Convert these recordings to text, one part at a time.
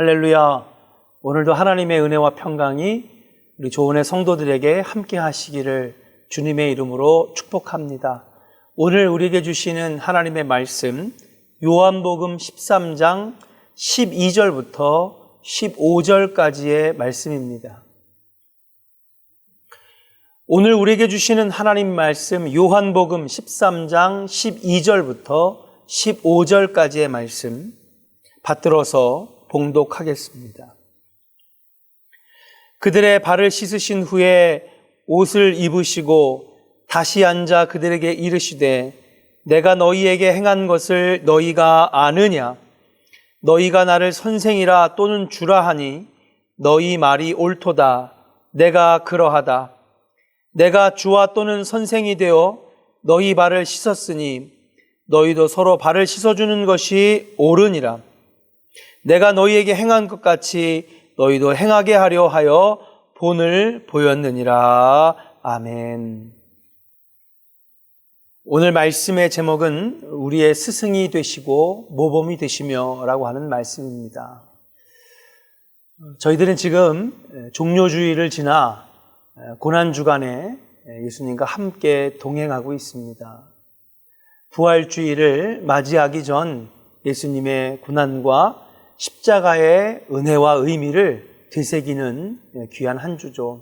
할렐루야. 오늘도 하나님의 은혜와 평강이 우리 조은의 성도들에게 함께 하시기를 주님의 이름으로 축복합니다. 오늘 우리에게 주시는 하나님의 말씀, 요한복음 13장 12절부터 15절까지의 말씀입니다. 오늘 우리에게 주시는 하나님 말씀, 요한복음 13장 12절부터 15절까지의 말씀 받들어서 봉독하겠습니다. 그들의 발을 씻으신 후에 옷을 입으시고 다시 앉아 그들에게 이르시되 내가 너희에게 행한 것을 너희가 아느냐? 너희가 나를 선생이라 또는 주라 하니 너희 말이 옳도다. 내가 그러하다. 내가 주와 또는 선생이 되어 너희 발을 씻었으니 너희도 서로 발을 씻어주는 것이 옳으니라. 내가 너희에게 행한 것 같이 너희도 행하게 하려 하여 본을 보였느니라. 아멘. 오늘 말씀의 제목은 우리의 스승이 되시고 모범이 되시며 라고 하는 말씀입니다. 저희들은 지금 종료주일을 지나 고난주간에 예수님과 함께 동행하고 있습니다. 부활주일을 맞이하기 전 예수님의 고난과 십자가의 은혜와 의미를 되새기는 귀한 한 주죠.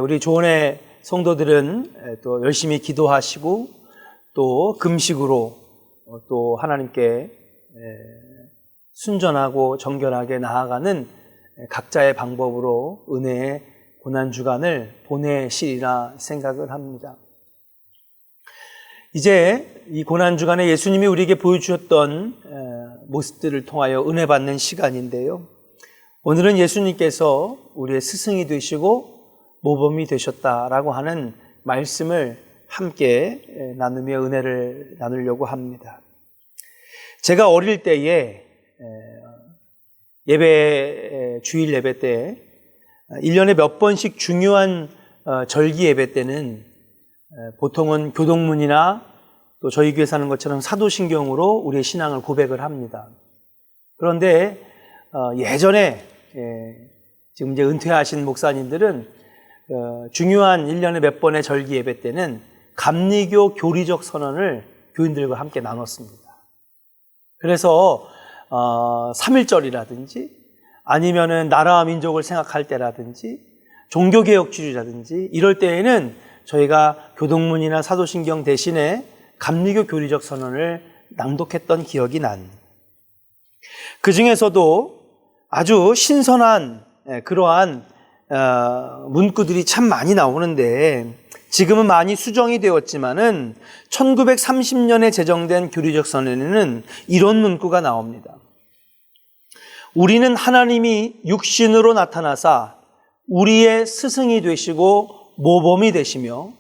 우리 조은의 성도들은 또 열심히 기도하시고 또 금식으로 또 하나님께 순전하고 정결하게 나아가는 각자의 방법으로 은혜의 고난주간을 보내시리라 생각을 합니다. 이제 이 고난주간에 예수님이 우리에게 보여주셨던 모습들을 통하여 은혜 받는 시간인데요. 오늘은 예수님께서 우리의 스승이 되시고 모범이 되셨다라고 하는 말씀을 함께 나누며 은혜를 나누려고 합니다. 제가 어릴 때에 주일 예배 때 1년에 몇 번씩 중요한 절기 예배 때는 보통은 교동문이나 또 저희 교회 사는 것처럼 사도신경으로 우리의 신앙을 고백을 합니다. 그런데 예전에 지금 이제 은퇴하신 목사님들은 중요한 1년에 몇 번의 절기 예배 때는 감리교 교리적 선언을 교인들과 함께 나눴습니다. 그래서 3.1절이라든지 아니면은 나라와 민족을 생각할 때라든지 종교개혁주의라든지 이럴 때에는 저희가 교동문이나 사도신경 대신에 감리교 교리적 선언을 낭독했던 기억이 그 중에서도 아주 신선한 그러한 문구들이 참 많이 나오는데 지금은 많이 수정이 되었지만은 1930년에 제정된 교리적 선언에는 이런 문구가 나옵니다. 우리는 하나님이 육신으로 나타나사 우리의 스승이 되시고 모범이 되시며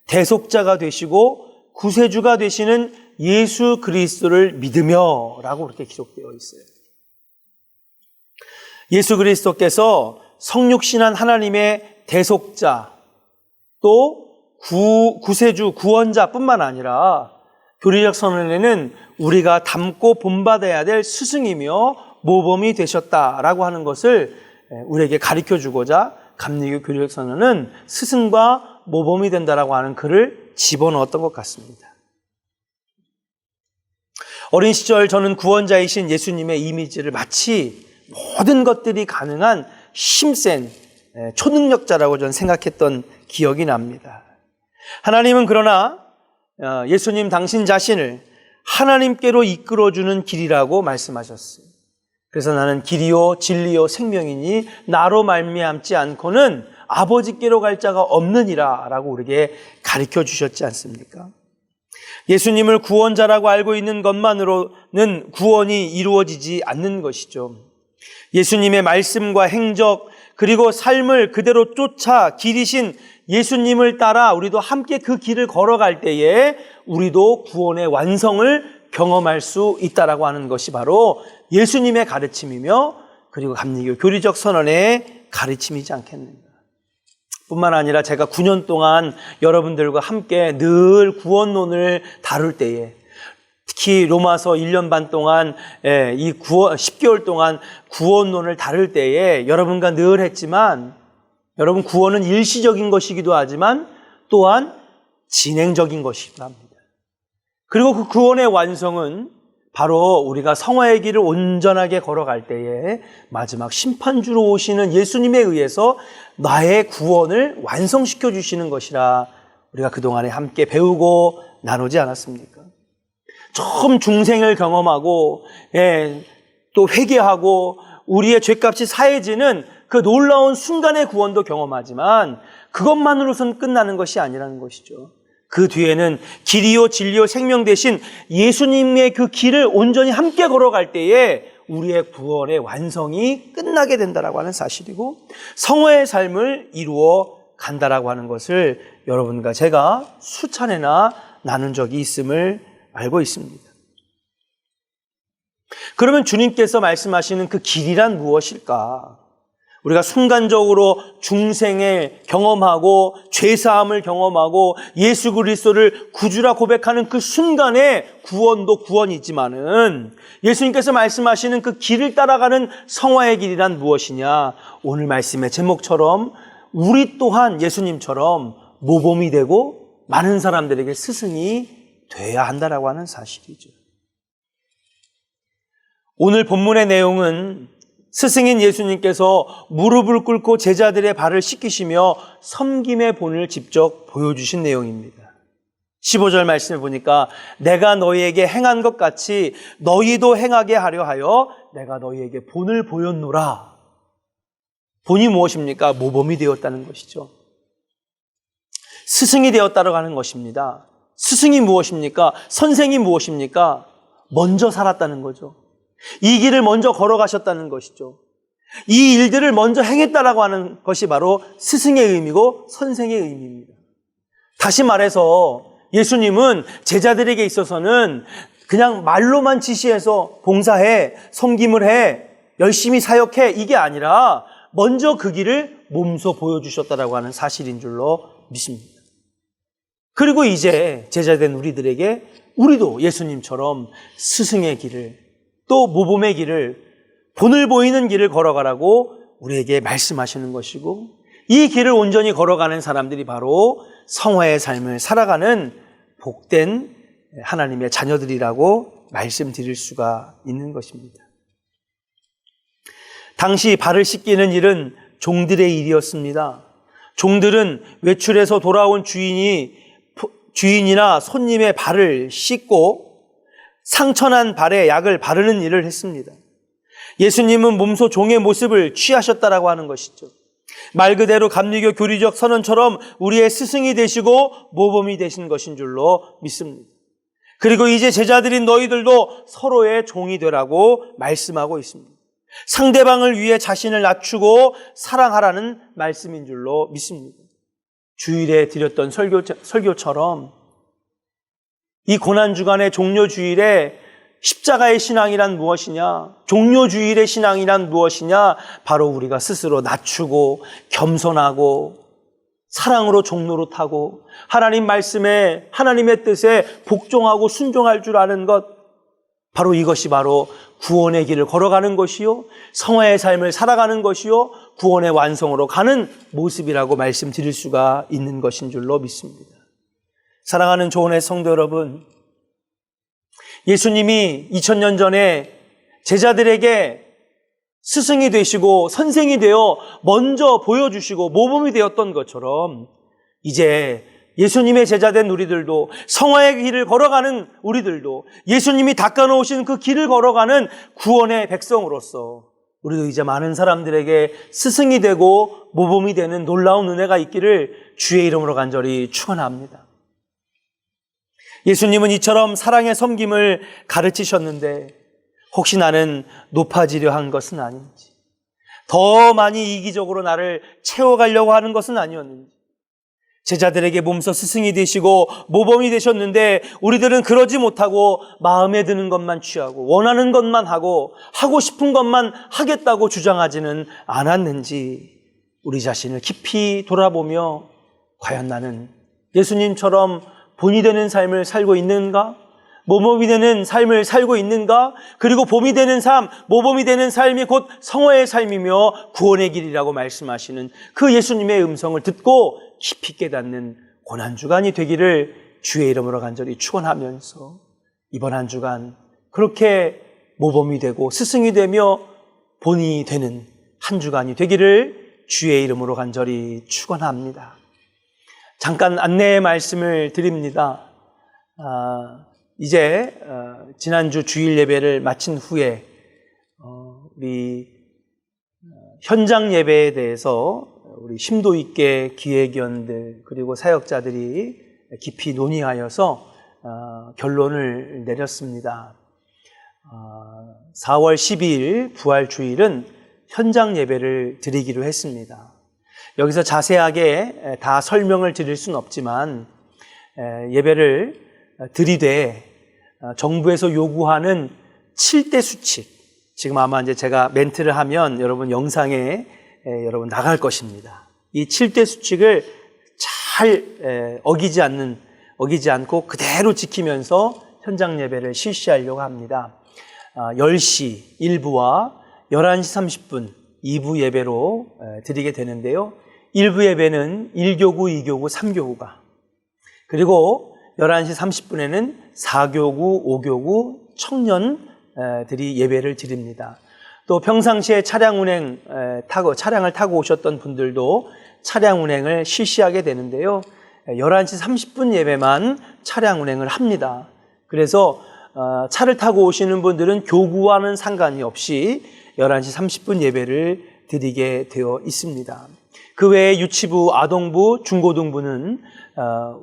대속자가 되시고 구세주가 되시는 예수 그리스도를 믿으며 라고 그렇게 기록되어 있어요. 예수 그리스도께서 성육신한 하나님의 대속자 또 구세주 구원자뿐만 아니라 교리적 선언에는 우리가 닮고 본받아야 될 스승이며 모범이 되셨다라고 하는 것을 우리에게 가르쳐주고자 감리교 교리적 선언은 스승과 모범이 된다라고 하는 글을 집어넣었던 것 같습니다. 어린 시절 저는 구원자이신 예수님의 이미지를 마치 모든 것들이 가능한 힘센 초능력자라고 저는 생각했던 기억이 납니다. 하나님은 그러나 예수님 당신 자신을 하나님께로 이끌어주는 길이라고 말씀하셨어요. 그래서 나는 길이요 진리요 생명이니 나로 말미암지 않고는 아버지께로 갈 자가 없느니라 라고 우리에게 가르쳐 주셨지 않습니까? 예수님을 구원자라고 알고 있는 것만으로는 구원이 이루어지지 않는 것이죠. 예수님의 말씀과 행적 그리고 삶을 그대로 쫓아 길이신 예수님을 따라 우리도 함께 그 길을 걸어갈 때에 우리도 구원의 완성을 경험할 수 있다라고 하는 것이 바로 예수님의 가르침이며 그리고 감리교 교리적 선언의 가르침이지 않겠는가. 뿐만 아니라 제가 9년 동안 여러분들과 함께 늘 구원론을 다룰 때에 특히 로마서 1년 반 동안 10개월 동안 구원론을 다룰 때에 여러분과 늘 했지만, 여러분, 구원은 일시적인 것이기도 하지만 또한 진행적인 것이기도 합니다. 그리고 그 구원의 완성은 바로 우리가 성화의 길을 온전하게 걸어갈 때에 마지막 심판주로 오시는 예수님에 의해서 나의 구원을 완성시켜 주시는 것이라 우리가 그동안에 함께 배우고 나누지 않았습니까? 처음 중생을 경험하고 또 회개하고 우리의 죄값이 사해지는 그 놀라운 순간의 구원도 경험하지만 그것만으로선 끝나는 것이 아니라는 것이죠. 그 뒤에는 길이요 진리요 생명 되신 예수님의 그 길을 온전히 함께 걸어갈 때에 우리의 구원의 완성이 끝나게 된다라고 하는 사실이고, 성화의 삶을 이루어 간다라고 하는 것을 여러분과 제가 수차례나 나눈 적이 있음을 알고 있습니다. 그러면 주님께서 말씀하시는 그 길이란 무엇일까? 우리가 순간적으로 중생을 경험하고 죄사함을 경험하고 예수 그리스도를 구주라 고백하는 그 순간에 구원도 구원이지만은 예수님께서 말씀하시는 그 길을 따라가는 성화의 길이란 무엇이냐? 오늘 말씀의 제목처럼 우리 또한 예수님처럼 모범이 되고 많은 사람들에게 스승이 돼야 한다라고 하는 사실이죠. 오늘 본문의 내용은 스승인 예수님께서 무릎을 꿇고 제자들의 발을 씻기시며 섬김의 본을 직접 보여주신 내용입니다. 15절 말씀을 보니까 내가 너희에게 행한 것 같이 너희도 행하게 하려 하여 내가 너희에게 본을 보였노라. 본이 무엇입니까? 모범이 되었다는 것이죠. 스승이 되었다고 하는 것입니다. 스승이 무엇입니까? 선생이 무엇입니까? 먼저 살았다는 거죠. 이 길을 먼저 걸어가셨다는 것이죠. 이 일들을 먼저 행했다라고 하는 것이 바로 스승의 의미고 선생의 의미입니다. 다시 말해서 예수님은 제자들에게 있어서는 그냥 말로만 지시해서 봉사해, 섬김을 해, 열심히 사역해, 이게 아니라 먼저 그 길을 몸소 보여주셨다라고 하는 사실인 줄로 믿습니다. 그리고 이제 제자된 우리들에게 우리도 예수님처럼 스승의 길을, 또 모범의 길을, 본을 보이는 길을 걸어가라고 우리에게 말씀하시는 것이고, 이 길을 온전히 걸어가는 사람들이 바로 성화의 삶을 살아가는 복된 하나님의 자녀들이라고 말씀드릴 수가 있는 것입니다. 당시 발을 씻기는 일은 종들의 일이었습니다. 종들은 외출해서 돌아온 주인이나 손님의 발을 씻고 상처난 발에 약을 바르는 일을 했습니다. 예수님은 몸소 종의 모습을 취하셨다라고 하는 것이죠. 말 그대로 감리교 교리적 선언처럼 우리의 스승이 되시고 모범이 되신 것인 줄로 믿습니다. 그리고 이제 제자들인 너희들도 서로의 종이 되라고 말씀하고 있습니다. 상대방을 위해 자신을 낮추고 사랑하라는 말씀인 줄로 믿습니다. 주일에 드렸던 설교처럼 이 고난주간의 종료주일에 십자가의 신앙이란 무엇이냐? 종료주일의 신앙이란 무엇이냐? 바로 우리가 스스로 낮추고 겸손하고 사랑으로 종노릇하고 하나님 말씀에, 하나님의 뜻에 복종하고 순종할 줄 아는 것, 바로 이것이 바로 구원의 길을 걸어가는 것이요, 성화의 삶을 살아가는 것이요, 구원의 완성으로 가는 모습이라고 말씀드릴 수가 있는 것인 줄로 믿습니다. 사랑하는 조은의 성도 여러분, 예수님이 2000년 전에 제자들에게 스승이 되시고 선생이 되어 먼저 보여주시고 모범이 되었던 것처럼 이제 예수님의 제자된 우리들도, 성화의 길을 걸어가는 우리들도, 예수님이 닦아놓으신 그 길을 걸어가는 구원의 백성으로서 우리도 이제 많은 사람들에게 스승이 되고 모범이 되는 놀라운 은혜가 있기를 주의 이름으로 간절히 축원합니다. 예수님은 이처럼 사랑의 섬김을 가르치셨는데 혹시 나는 높아지려 한 것은 아닌지, 더 많이 이기적으로 나를 채워가려고 하는 것은 아니었는지, 제자들에게 몸소 스승이 되시고 모범이 되셨는데 우리들은 그러지 못하고 마음에 드는 것만 취하고 원하는 것만 하고 하고 싶은 것만 하겠다고 주장하지는 않았는지 우리 자신을 깊이 돌아보며 과연 나는 예수님처럼 본이 되는 삶을 살고 있는가? 모범이 되는 삶을 살고 있는가? 그리고 봄이 되는 삶, 모범이 되는 삶이 곧 성화의 삶이며 구원의 길이라고 말씀하시는 그 예수님의 음성을 듣고 깊이 깨닫는 고난주간이 되기를 주의 이름으로 간절히 축원하면서 이번 한 주간 그렇게 모범이 되고 스승이 되며 본이 되는 한 주간이 되기를 주의 이름으로 간절히 축원합니다. 잠깐 안내의 말씀을 드립니다. 이제 지난주 주일 예배를 마친 후에 우리 현장 예배에 대해서 우리 심도 있게 기획위원들 그리고 사역자들이 깊이 논의하여서 결론을 내렸습니다. 4월 12일 부활주일은 현장 예배를 드리기로 했습니다. 여기서 자세하게 다 설명을 드릴 수는 없지만 예배를 드리되 정부에서 요구하는 7대 수칙, 지금 아마 이제 제가 멘트를 하면 여러분 영상에 여러분 나갈 것입니다. 이 7대 수칙을 잘 어기지 않고 그대로 지키면서 현장 예배를 실시하려고 합니다. 10시 1부와 11시 30분 2부 예배로 드리게 되는데요. 1부 예배는 1교구, 2교구, 3교구가, 그리고 11시 30분에는 4교구, 5교구 청년들이 예배를 드립니다. 또 평상시에 차량을 타고 오셨던 분들도 차량 운행을 실시하게 되는데요. 11시 30분 예배만 차량 운행을 합니다. 그래서 차를 타고 오시는 분들은 교구와는 상관이 없이 11시 30분 예배를 드리게 되어 있습니다. 그 외에 유치부, 아동부, 중고등부는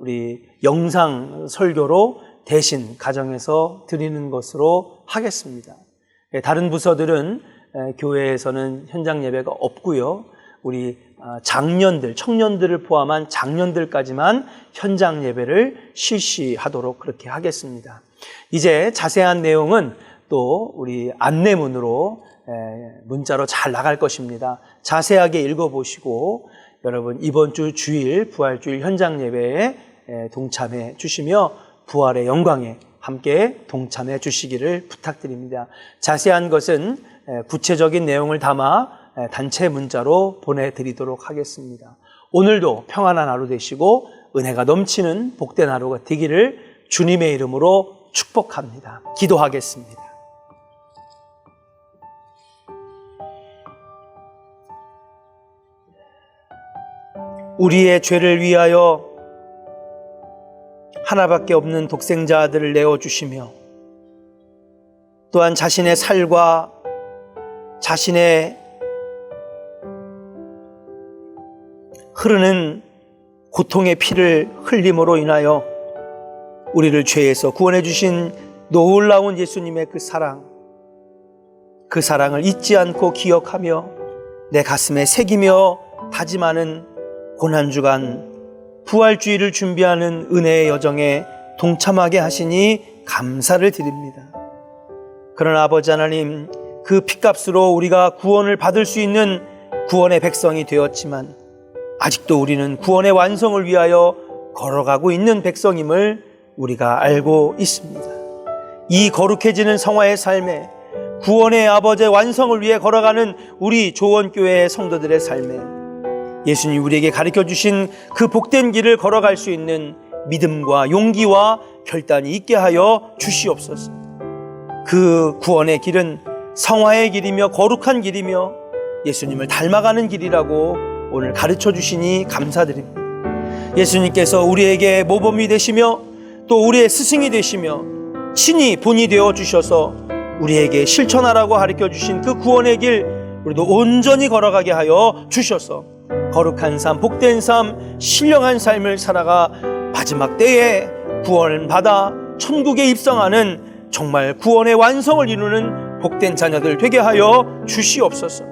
우리 영상 설교로 대신 가정에서 드리는 것으로 하겠습니다. 다른 부서들은 교회에서는 현장 예배가 없고요. 우리 장년들, 청년들을 포함한 장년들까지만 현장 예배를 실시하도록 그렇게 하겠습니다. 이제 자세한 내용은 또 우리 안내문으로 문자로 잘 나갈 것입니다. 자세하게 읽어보시고 여러분 이번 주 주일 부활주일 현장 예배에 동참해 주시며 부활의 영광에 함께 동참해 주시기를 부탁드립니다. 자세한 것은 구체적인 내용을 담아 단체 문자로 보내드리도록 하겠습니다. 오늘도 평안한 하루 되시고 은혜가 넘치는 복된 하루가 되기를 주님의 이름으로 축복합니다. 기도하겠습니다. 우리의 죄를 위하여 하나밖에 없는 독생자 아들을 내어주시며 또한 자신의 살과 자신의 흐르는 고통의 피를 흘림으로 인하여 우리를 죄에서 구원해 주신 놀라운 예수님의 그 사랑을 잊지 않고 기억하며 내 가슴에 새기며 다짐하는 고난주간 부활주의를 준비하는 은혜의 여정에 동참하게 하시니 감사를 드립니다. 그러나 아버지 하나님, 그 핏값으로 우리가 구원을 받을 수 있는 구원의 백성이 되었지만 아직도 우리는 구원의 완성을 위하여 걸어가고 있는 백성임을 우리가 알고 있습니다. 이 거룩해지는 성화의 삶에 구원의 아버지의 완성을 위해 걸어가는 우리 조원교회의 성도들의 삶에 예수님 우리에게 가르쳐 주신 그 복된 길을 걸어갈 수 있는 믿음과 용기와 결단이 있게 하여 주시옵소서. 그 구원의 길은 성화의 길이며 거룩한 길이며 예수님을 닮아가는 길이라고 오늘 가르쳐 주시니 감사드립니다. 예수님께서 우리에게 모범이 되시며 또 우리의 스승이 되시며 친히 본이 되어 주셔서 우리에게 실천하라고 가르쳐 주신 그 구원의 길 우리도 온전히 걸어가게 하여 주셔서 거룩한 삶, 복된 삶, 신령한 삶을 살아가 마지막 때에 구원을 받아 천국에 입성하는 정말 구원의 완성을 이루는 복된 자녀들 되게 하여 주시옵소서.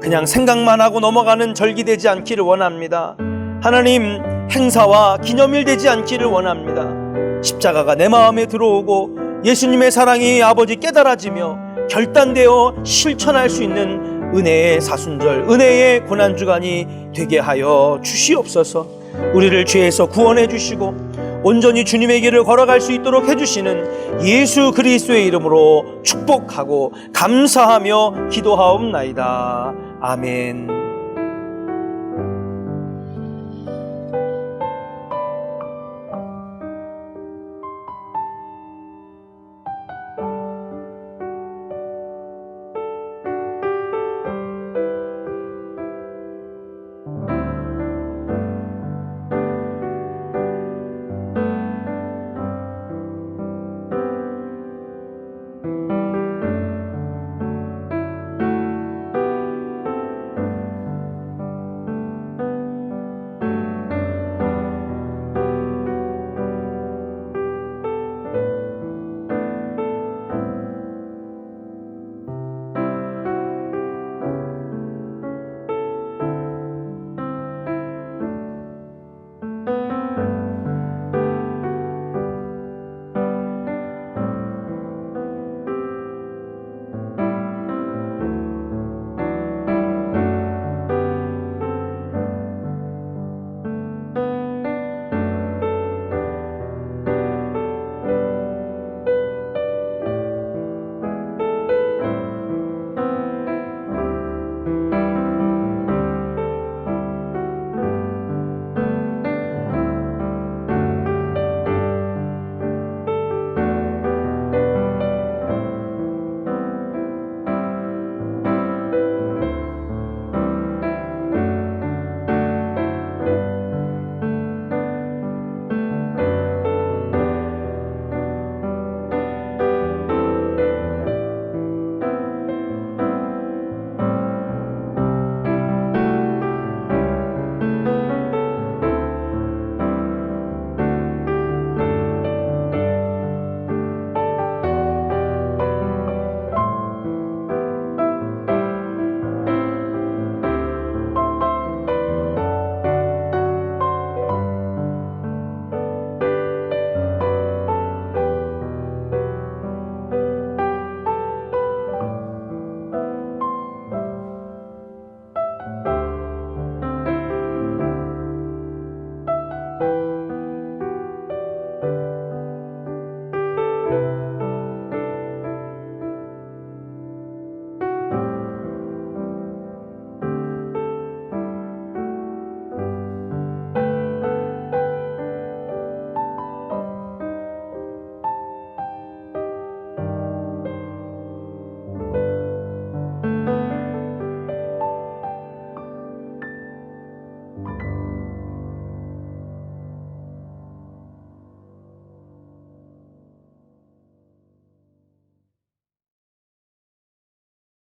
그냥 생각만 하고 넘어가는 절기 되지 않기를 원합니다. 하나님, 행사와 기념일 되지 않기를 원합니다. 십자가가 내 마음에 들어오고 예수님의 사랑이 아버지 깨달아지며 결단되어 실천할 수 있는 은혜의 사순절, 은혜의 고난주간이 되게 하여 주시옵소서. 우리를 죄에서 구원해 주시고 온전히 주님의 길을 걸어갈 수 있도록 해주시는 예수 그리스도의 이름으로 축복하고 감사하며 기도하옵나이다. 아멘.